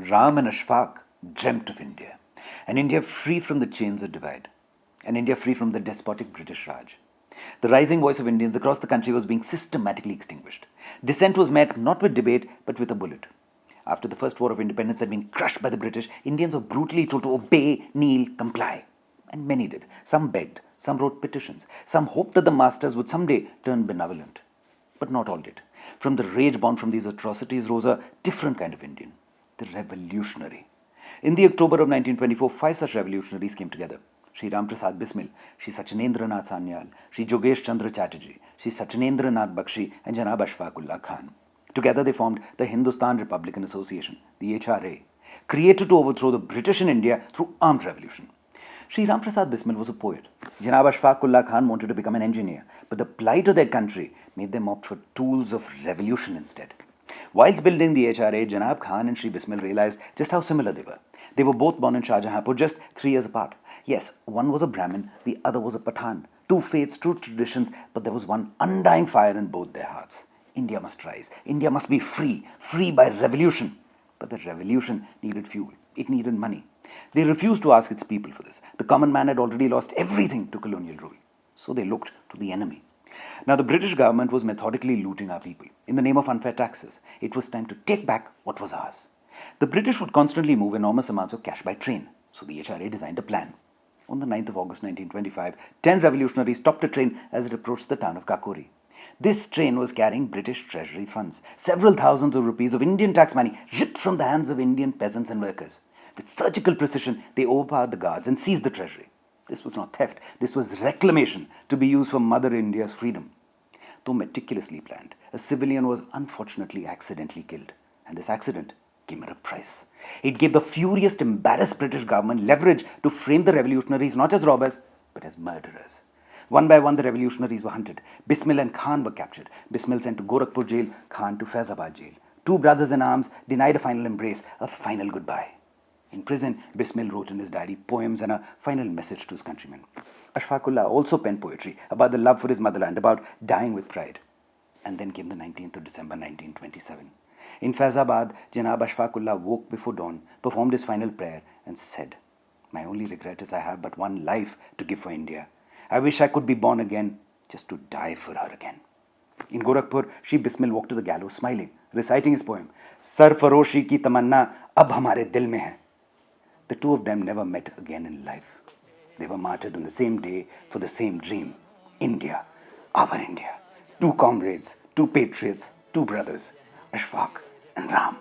Ram and Ashfaq dreamt of India, an India free from the chains of divide, an India free from the despotic British Raj. The rising voice of Indians across the country was being systematically extinguished. Dissent was met not with debate but with a bullet. After the first war of independence had been crushed by the British, Indians were brutally told to obey, kneel, comply. And many did. Some begged, some wrote petitions, some hoped that the masters would someday turn benevolent. But not all did. From the rage born from these atrocities rose a different kind of Indian, the revolutionary. In the October of 1924, 5 such revolutionaries came together. Shri Prasad Bismil, Shri Sachinendranath Sanyal, Shri Jogesh Chandra Chatterjee, Shri Sachinendranath Bakshi, and Janab Ashfaqulla Khan. Together they formed the Hindustan Republican Association, the HRA, created to overthrow the British in India through armed revolution. Shri Prasad Bismil was a poet. Janab Ashfaqulla Khan wanted to become an engineer, but the plight of their country made them opt for tools of revolution instead. Whilst building the HRA, Janab Khan and Shri Bismil realized just how similar they were. They were both born in Shahjahanpur, just 3 years apart. Yes, one was a Brahmin, the other was a Pathan. Two faiths, two traditions, but there was one undying fire in both their hearts. India must rise. India must be free, free by revolution. But the revolution needed fuel. It needed money. They refused to ask its people for this. The common man had already lost everything to colonial rule. So they looked to the enemy. Now the British government was methodically looting our people in the name of unfair taxes. It was time to take back what was ours. The British would constantly move enormous amounts of cash by train. So the HRA designed a plan. On the 9th of August 1925, 10 revolutionaries stopped a train as it approached the town of Kakori. This train was carrying British treasury funds, several thousands of rupees of Indian tax money ripped from the hands of Indian peasants and workers. With surgical precision, they overpowered the guards and seized the treasury. This was not theft, this was reclamation to be used for Mother India's freedom. Though meticulously planned, a civilian was unfortunately accidentally killed, and this accident came at a price. It gave the furious, embarrassed British government leverage to frame the revolutionaries not as robbers, but as murderers. One by one, the revolutionaries were hunted. Bismil and Khan were captured. Bismil sent to Gorakhpur jail, Khan to Faizabad jail. Two brothers in arms denied a final embrace, a final goodbye. In prison, Bismil wrote in his diary poems and a final message to his countrymen. Ashfaqulla also penned poetry about the love for his motherland, about dying with pride. And then came the 19th of December 1927. In Faizabad, Janab Ashfaqulla woke before dawn, performed his final prayer and said, "My only regret is I have but one life to give for India. I wish I could be born again, just to die for her again." In Gorakhpur, Shri Bismil walked to the gallows smiling, reciting his poem, "Sarfaroshi ki tamanna ab hamare dil mein hai." The two of them never met again in life. They were martyred on the same day for the same dream. India, our India. Two comrades, two patriots, two brothers, Ashfaq and Ram.